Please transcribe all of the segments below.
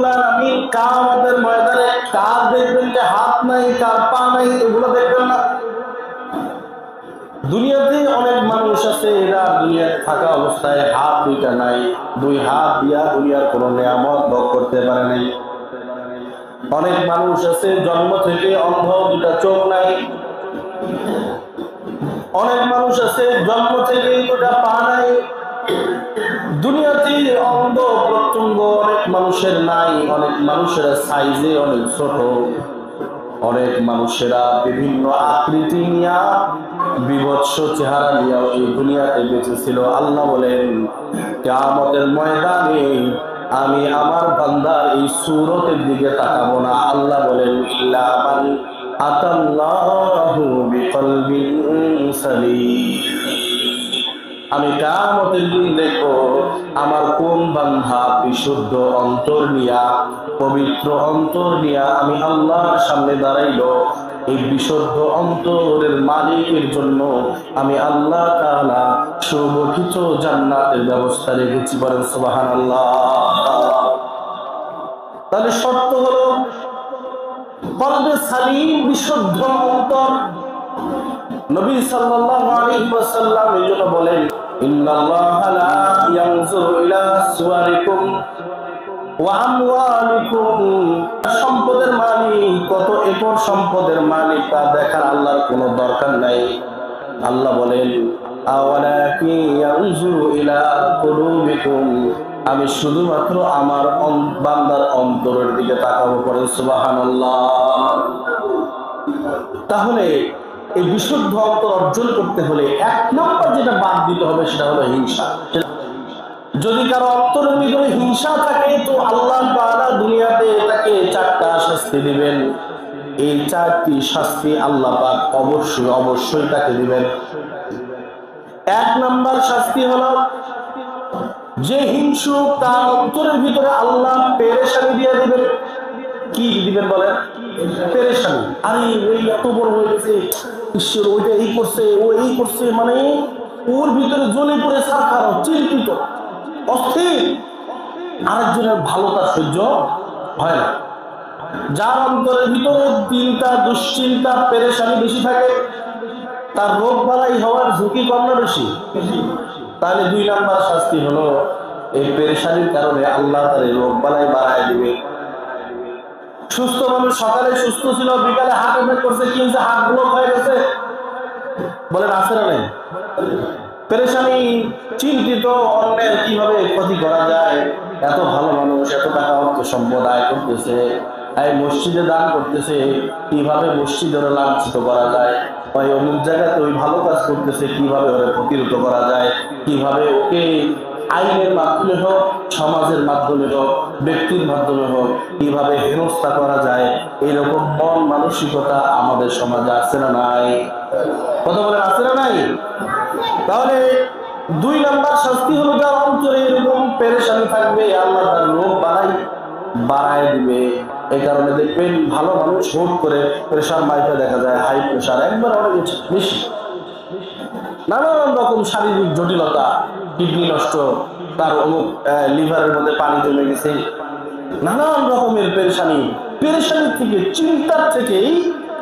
রব্বুল আলামিন কিয়ামতের ময়দানে কার দেখবেন যে হাত নাই, কার পা নাই, এগুলো দেখবেন না। দুনিয়াতে অনেক মানুষ আছে, এরা দুনিয়াতে থাকা অবস্থায় হাত দুইটা নাই, দুই হাত দিয়া দুনিয়ার কোনো নিয়ামত ভোগ করতে পারে নাই। অনেক মানুষ আছে জন্ম থেকে অন্ধ, দুটা চোখ নাই। অনেক মানুষ আছে জন্ম থেকে দুটা পা নাই। দুনিয়াতে অন্ধ প্রত্যঙ্গ অনেক মানুষের নাই। অনেক মানুষেরা সাইজে অনেক ছোট, অনেক মানুষেরা বিভিন্ন আকৃতি নিয়া বিভৎস চেহারা নিয়েও এই দুনিয়াতে বেঁচে ছিল। আল্লাহ বলেন কিয়ামতের ময়দানে আমি আমার বান্দার এই সূরতের দিকে তাকাবো না। আল্লাহ বলেন ইল্লা মান আতাল্লাহু বিকলবিন সালিম। আমি কিয়ামতের দিন দেখবো আমার কোন বান্দা বিশুদ্ধ অন্তর নিয়া, পবিত্র অন্তর নিয়া আমি আল্লাহর সামনে দাঁড়াইলো। এই বিশুদ্ধ অন্তরের মালিকের জন্য আমি আল্লাহ তাআলা সুগঠিত জান্নাতের ব্যবস্থা রেখেছি। বলেন সুবহানাল্লাহ। তাহলে শর্ত হলো কলবে সালিম, বিশুদ্ধ অন্তর। নবী সাল্লাল্লাহু আলাইহি ওয়াসাল্লাম এজন্য বলেন ইন্নাল্লাহা লা ইয়ানজুরু ইলা সুওয়ারিকুম ওয়া আমওয়ালিকুম। সম্পদের মালিক, কত একর সম্পদের মালিক তা দেখার আল্লাহর কোনো দরকার নাই। আল্লাহ বলেন আওয়ালাকি ইয়ানজুরু ইলা কুলুবিকুম। আমি শুধুমাত্র আমার বান্দার অন্তরের দিকে তাকাবো। করেন সুবহানাল্লাহ। তাহলে এই বিশুদ্ধ অন্তর অর্জন করতে হলে এক নম্বর যেটা বাদ দিতে হবে সেটা হলো হিংসা। যদি কারো অন্তরের ভিতরে হিংসা থাকে তো আল্লাহ তাআলা দুনিয়াতে তাকে চারটা শাস্তি দিবেন। এই চারটি শাস্তি আল্লাহ পাক অবশ্যই তাকে দিবেন। এক নম্বর শাস্তি হলো যে হিংসুক তার অন্তরের ভিতরে আল্লাহ পেরেশানি দিয়ে দিবেন। কি দিবেন বলেন? পেরেশানি। আরে ওই এত বড় হয়ে গেছে, ঈশ্বর ওইটা এই করছে, ও এই করছে, মানে ওর ভিতরে জ্বলে পড়ে সারখার, চিন্তিত, অস্থির। আরেকজনের ভালো তার সহ্য হয় না। যার অন্তরের ভিতরে চিন্তা, দুশ্চিন্তা, পেরেশানি বেশি থাকে তার রোগ বালাই হওয়ার ঝুঁকি কম না বেশি? তাহলে দুই নাম্বার শাস্তি হলো এই পেরেশানির কারণে আল্লাহ তার রোগ বালাই বাড়ায় দিবে। সুস্থ মানুষ সকালে সুস্থ ছিল, বিকালে হার্ট অ্যাটাক করছে, কি হয়েছে? হার্ট ব্লক হয়ে গেছে। বলেন আছে না নেই? পেরেশানি, চিন্তিত, অন্যের কিভাবে ক্ষতি করা যায়। এত ভালো মানুষ, এত টাকা অর্থ সম্পদ আয় করতেছে, এই মসজিদে দান করতেছে, কিভাবে মসজিদের লাঞ্ছিত করা যায়। ওই অমুক জায়গাতে ওই ভালো কাজ করতেছে, কিভাবে ওরা প্রতিরোধ করা যায়, কিভাবে ওকে আইনের মাধ্যমে হোক, সমাজের মাধ্যমে হোক, ব্যক্তির মাধ্যমে হোক, কিভাবে হেনস্থা করা যায়। এইরকম মন মানসিকতা আমাদের সমাজে আছে না নাই? কথা বলে আছে না নাই? তাহলে দুই নাম্বার শাস্তি হলো যার অন্তরে এরকম পেরেশানি থাকবে আল্লাহ তার রোগ বাড়ায় দিবে। এই কারণে দেখবেন ভালো মানুষ হুট করে প্রেশার মাইপে দেখা যায় হাই প্রেশার একবার অনেক বেশি, নানান রকম শারীরিক জটিলতা, কিডনি নষ্ট, তার অমুক লিভারের মধ্যে পানি জমে গেছে, নানান রকমের পেরেশানি থেকে, চিন্তার থেকেই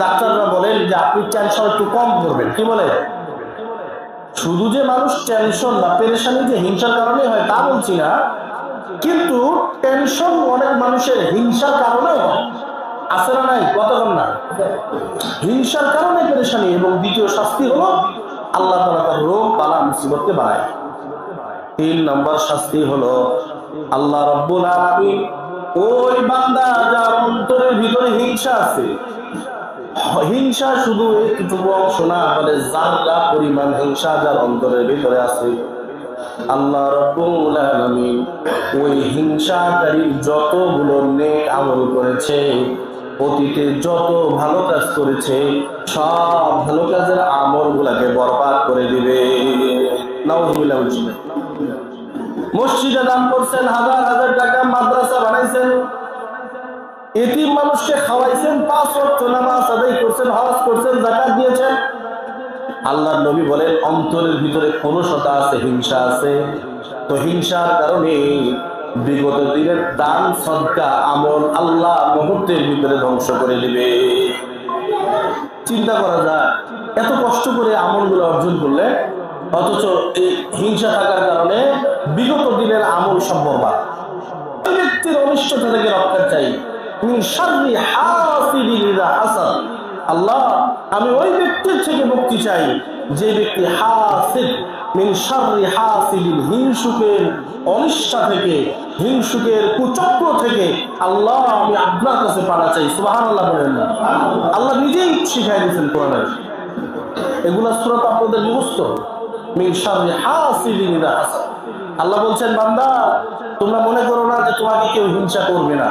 ডাক্তাররা বলেন যে আপনি টেনশন একটু কম করবেন। কি বলে? শুধু যে মানুষ টেনশন বা পেরেশানি যে হিংসার কারণে হয় তা বলছি না, কিন্তু টেনশন অনেক মানুষের হিংসার কারণে হয়। আছে না নাই? কতক্ষণ না হিংসার কারণে পেরেশানি। এবং দ্বিতীয় শাস্তি হলো আল্লাহ তাআলা তার রোগ বালা মুসিবতকে বাড়ায়। তিন নম্বর শাস্তি হলো আল্লাহ রাব্বুল আলামিন ওই বান্দা যার অন্তরের ভিতরে হিংসা আছে, হিংসা শুধু একটুকু অংশ না, বলে জাররা পরিমাণ হিংসা যার অন্তরের ভিতরে আছে, আল্লাহ রাব্বুল আলামিন ওই হিংসাকারী যতগুলো নেক আমল করেছে, অতীতে যত ভালো কাজ করেছে, সব ভালো কাজের আমল গুলাকে বরবাদ করে দিবে। নাউযুবিল্লাহ। মসজিদে দান করছেন, হাজার হাজার টাকা মাদ্রাসা বানাইছেন, এতিম মানুষকে খাওয়াইছেন, 5 ওয়াক্ত নামাজ আদায় করছেন, হজ করছেন, যাকাত দিয়েছেন, আল্লাহর নবী বলেন অন্তরের ভিতরে খরুশতা আছে, হিংসা আছে। তো হিংসার কারণে বিগত দিনের দান সদকা আমল আল্লাহ মুহূর্তের ভিতরে ধ্বংস করে দিবে। চিন্তা করা যায়, এত কষ্ট করে আমলগুলো অর্জন করলে অথচ এই হিংসা থাকার কারণে বিগত দিনের আমল সব বরবাদ। ব্যক্তির অনিষ্টতা থেকে রক্ষা চাই। মিন শাররি হাসিদিন ইযা হাসাদ। আল্লাহ, আমি ওই ব্যক্তির থেকে মুক্তি চাই যে ব্যক্তি হাসিদ, মিন শাররি হাসিদিন, হিংসুকের অনিষ্ঠা থেকে, হিংসুকের কুচক্র থেকে আল্লাহ আমি আপনার কাছে পানা চাই। সুবহানাল্লাহ বলেন না? আল্লাহ নিজেই শিখাই দিয়েছেন কোরআনে। এগুলা সূরা আপনাদের মুখস্থ। মিন শাররি হাসিদিন ইযা হাসাদ। আল্লাহ বলছেন, বান্দা তোমরা মনে করো না যে তোমাকে কেউ হিংসা করবে না,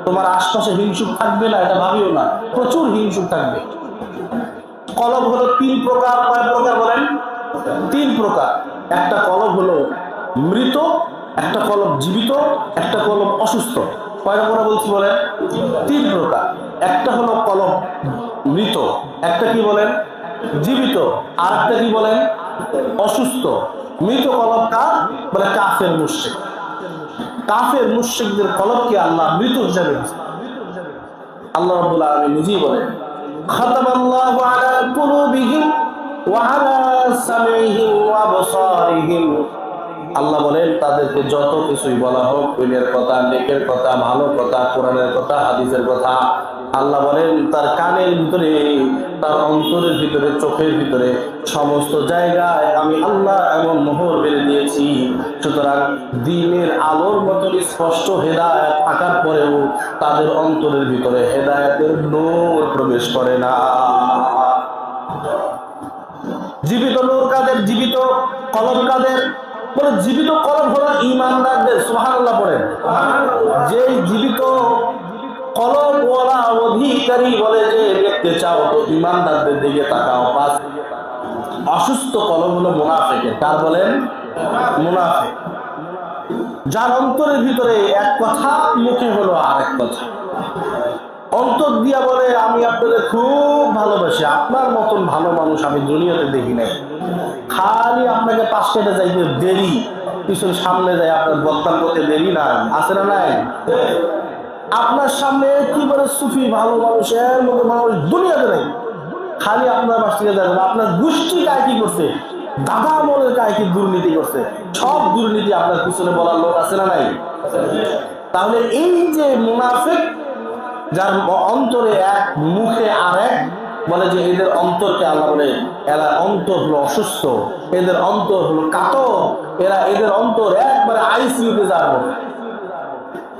তোমার আশপাশে হিংসুক থাকবে না, এটা ভাবিও না। প্রচুর হিংসুক থাকবে। কলব হলো 3 প্রকার। কয় প্রকার বলেন? 3 প্রকার। একটা কলব হলো মৃত, একটা কলব জীবিত, একটা কলব অসুস্থ। কয় প্রকার বলছি বলেন? 3 প্রকার। একটা হলো কলব মৃত, একটা কি বলেন? জীবিত, আর একটা কি বলেন? অসুস্থ। মৃত কলব কার বলে? কাফের মুশরিক। কাফের মুশরিকদের কলবকে আল্লাহ মৃত হিসাবে আল্লাহ রাব্বুল আলামিন নিজেই বলেন, খাতামাল্লাহু আলা কুলুবিহিম ওয়া আলা সামিহিম ওয়া আবসারিহিম। আল্লাহ বলেন তাদেরকে যত কিছুই বলা হোক, দিনের কথা, নেকের কথা, ভালো কথা, কোরআনের কথা, হাদিসের কথা, আল্লাহ বলেন তার কানের ভিতরে, তার অন্তরের ভিতরে, চোখের ভিতরে, সমস্ত জায়গায় আমি আল্লাহ এমন মোহর বেঁধে দিয়েছি। সুতরাং দ্বীনের আলোর মতো স্পষ্ট হেদায়েত থাকার পরেও তাদের অন্তরের ভিতরে হেদায়েতের নূর প্রবেশ করে না। জীবিত নূর কাদের? জীবিত কলব কাদের বলে? জীবিত কলব হলো ঈমানদারদের। সুবহানাল্লাহ পড়েন। যে জীবিত কলবওয়ালা অধিকারী বলে যে দেখতে চাও তো ঈমানদারদের দিকে তাকাও। পাঁচ অসুস্থ কলব হলো মুনাফিকের। কার বলেন? মুনাফিক। যার অন্তরের ভিতরে এক কথা, মুখে হলো আরেক কথা। অন্তর দিয়া বলে আমি আপনাদের খুব ভালোবাসি, আপনার মতন ভালো মানুষ আমি দুনিয়াতে দেখি নাই। খালি আপনাকে পাশ কেটে যাইতে দেরি, পিছন সামনে যায় আপনার বক্তার করতে দেরি না, আছে না নাই? আপনার সামনে কি বলে সুফি ভালো মানুষের মতো মানুষ দুনিয়াতে নেই। খালি আপনার পাশ থেকে যাবেন। আপনার গোষ্ঠী কায় কি করছে? দাদা আমলের কায় কি দুর্নীতি করছে? সব দুর্নীতি আপনার পিছনে বলার লোক আছে না নাই? তাহলে এই যে মুনাফিক, যার অন্তরে এক, মুখে আরেক, বলে যে এদের অন্তরকে আল্লাহ বলে এরা অন্তর হলো অসুস্থ, এদের অন্তর হলো কাতর, এদের অন্তর একবারে আইসিইউতে যাবে।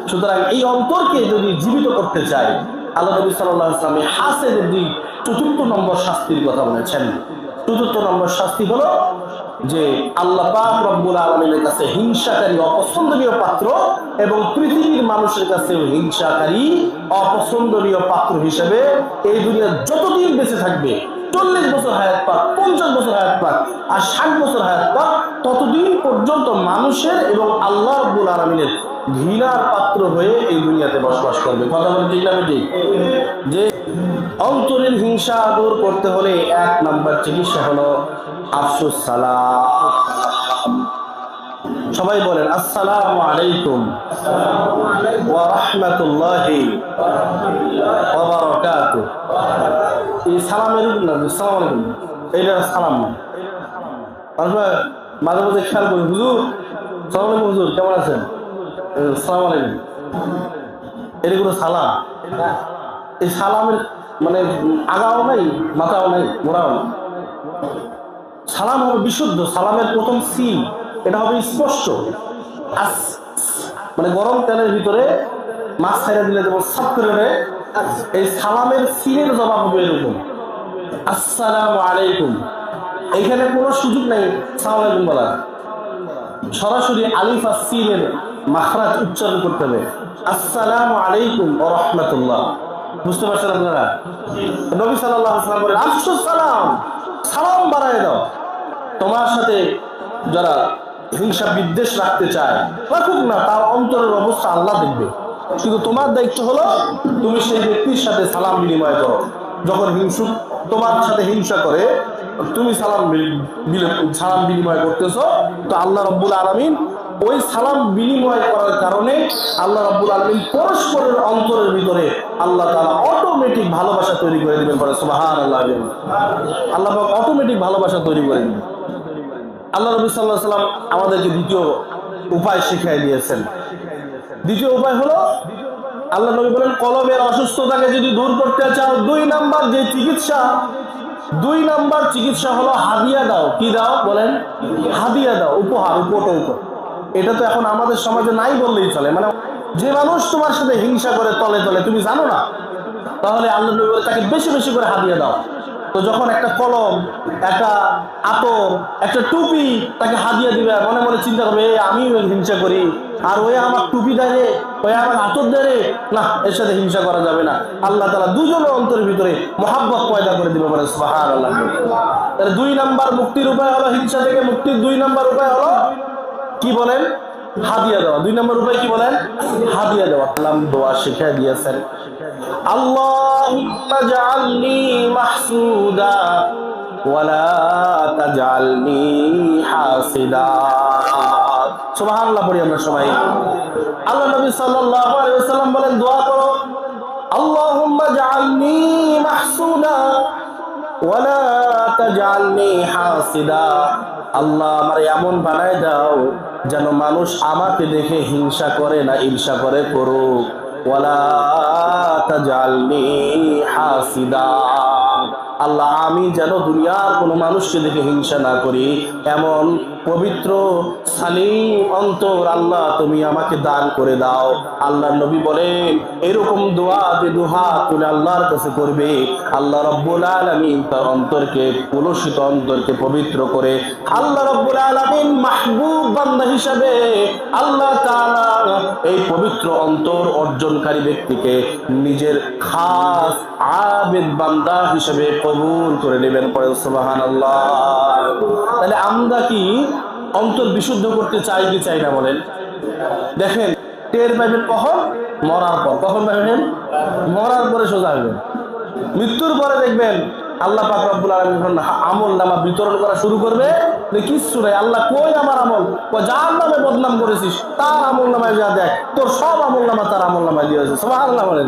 সুতরাং এই অন্তরকে যদি জীবিত করতে চাই, আল্লাহ নবী সাল্লাল্লাহু আলাইহি ওয়াসাল্লাম হাসেদের 4 নম্বর শাস্তির কথা বলেছেন। 4 নম্বর শাস্তি হলো যে আল্লাহ পাক রব্বুল আলামিনের কাছে হিংসাকারী অপছন্দনীয় পাত্র এবং পৃথিবীর মানুষের কাছেও হিংসাকারী অপছন্দনীয় পাত্র হিসেবে এই দুনিয়া যতদিন বেঁচে থাকবে, 40 বছর হায়াত পাক, 50 বছর হায়াত পাক আর 60 বছর হায়াত পাক, ততদিন পর্যন্ত মানুষের এবং আল্লাহ রব্বুল আলামিনের ঘৃণার পাত্র হয়ে এই দুনিয়াতে বসবাস করবে। কথা বলে ঠিক না? ঠিক। যে অন্তরের হিংসা দূর করতে হলে 1 নম্বর চিকিৎসা হলো আফসুস সালাম। সবাই বলেন আসসালামু আলাইকুম ওয়া রাহমাতুল্লাহি ওয়া বারাকাতুহু। এই সালামের না, আসসালামু আলাইকুম, এইটা সালাম না। আমরা মাঝে মাঝে খেয়াল করি, হুজুর আসসালামু আলাইকুম, হুজুর কেমন আছেন? আসসালামু আলাইকুম, এটা কোনো সালাম? এই সালামের মানে আগাও নাই, মাথাও নাই, মোড়াও নাই। সালাম হবে বিশুদ্ধ। সালামের প্রথম সিন এটা হবে স্পষ্ট। মানে গরম তেলের ভিতরে মাছ ছাইড়া দিলে যেমন সাপ করে ওঠে, এই সালামের সিনের জবাব হবে এরকম, আসসালামু আলাইকুম। এইখানে কোনো সুযোগ নাই সালাম আলাইকুম বলার। সরাসরি আলিফ আর সিনের মাখরাজ উচ্চারণ করতে হবে, আসসালামু আলাইকুম ওয়া রাহমাতুল্লাহ। বুঝতে পারছেন আপনারা? নবী সাল্লাল্লাহু আলাইহি ওয়াসাল্লাম বলেন আফসুস সালাম, সালাম বাড়ায় দাও। তোমার সাথে যারা হিংসা বিদ্বেষ রাখতে চায় রাখুক না, তার অন্তরের অবস্থা আল্লাহ দেখবে। কিন্তু তোমার দায়িত্ব হলো তুমি সেই ব্যক্তির সাথে সালাম বিনিময় করো। যখন হিংসুক তোমার সাথে হিংসা করে, তুমি সালাম বিনিময় করতেছো, তো আল্লাহ রাব্বুল আলামিন ওই সালাম বিনিময় করার কারণে আল্লাহ রাব্বুল আলামিন পরস্পরের অন্তরের ভিতরে আল্লাহ তাআলা অটোমেটিক ভালোবাসা তৈরি করে দিবেন। বলে সুবহানাল্লাহ। আল্লাহ পাক অটোমেটিক ভালোবাসা তৈরি করে দিবেন। আল্লাহ নবী সাল্লাল্লাহু আলাইহি ওয়াসাল্লাম আমাদেরকে দ্বিতীয় উপায় শিখিয়ে দিয়েছেন। দ্বিতীয় উপায় হলো, আল্লাহ নবী বলেন, কলবের অসুস্থতাকে যদি দূর করতে চাও, দুই নাম্বার চিকিৎসা হলো হাদিয়া দাও। কি দাও বলেন? হাদিয়া দাও, উপহার, উপটৌক। এটা তো এখন আমাদের সমাজে নাই বললেই চলে। মানে যে মানুষ তোমার সাথে হিংসা করে তলে তলে, তুমি জানো না, তাহলে আল্লাহ নবী বলে তাকে বেশি বেশি করে হাদিয়া দাও। তো যখন একটা কলম, একটা আতর, একটা টুপি তাকে হাদিয়া দিবে, মনে মনে চিন্তা করবে আমি হিংসা করি, আর ওই আমার টুপি দেয়, ওই আমার আতর দেয়, না, এর সাথে হিংসা করা যাবে না। আল্লাহ তাআলা দুজনের অন্তরের ভিতরে মহাব্বত পয়দা করে দিবে। বলে সুবহানাল্লাহ। তাহলে 2 নাম্বার মুক্তির উপায় হলো, হিংসা থেকে মুক্তির 2 নাম্বার উপায় হলো কি বলেন? হাদিয়া দেওয়া। 2 নাম্বার উপায় কি বলেন? হাদিয়া দেওয়া। আল্লাহ দোয়া শিখিয়ে দিয়েছেন, আল্লাহুম্মা জাআলনি মাহসুদা ওয়ালা তাজআলনি হাসিদা। সুবহানাল্লাহ পড়ি আমরা সবাই। আল্লাহ নবী সাল্লাল্লাহু আলাইহি ওয়াসাল্লাম বলেন, দোয়া করো, আল্লাহুম্মা জাআলনি মাহসুদা ওয়ালা তাজআলনি হাসিদা। আল্লাহ আমারে এমন বানায় দাও যেন মানুষ আমাকে দেখে হিংসা করে না, ঈর্ষা করে করুক। ওয়ালা তাজআলনি হাসিদা। আল্লাহ আমি যেন দুনিয়ার কোনো মানুষকে দেখে হিংসা না করি, এমন পবিত্র সালিম অন্তর আল্লাহ তুমি আমাকে দান করে দাও। আল্লাহ নবী বলেন, এরকম দোয়া যে দুহাত তুলে আল্লাহর কাছে করবে, আল্লাহ রাব্বুল আলামিন তার অন্তরকে, কলুষিত অন্তরকে পবিত্র করে আল্লাহ রাব্বুল আলামিন মাহবুব বান্দা হিসাবে আল্লাহ তাআলা এই পবিত্র অন্তর অর্জনকারী ব্যক্তিকে নিজের খাস আবেদ বান্দা হিসাবে কবুল করে নেবেন। পরে সুবহানাল্লাহ। তাহলে আমরা কি অন্তর বিশুদ্ধ করতে চাই কি চাই না বলেন? দেখেন, টের পাবেন কখন? মরার পর। কখন পাবেন? মরার পরে সোজা হবেন। মৃত্যুর পরে দেখবেন আল্লাহ পাক রব্বুল আলামিন আমল নামা বিতরণ করা শুরু করবে। কিচ্ছু নাই, আল্লাহ কই আমার আমল? যার নামে বদনাম করেছিস তার আমল নামায় যা দেখ, তোর সব আমল নামা তার আমল নামায় দিয়েছে। সুবহানাল্লাহ বলেন।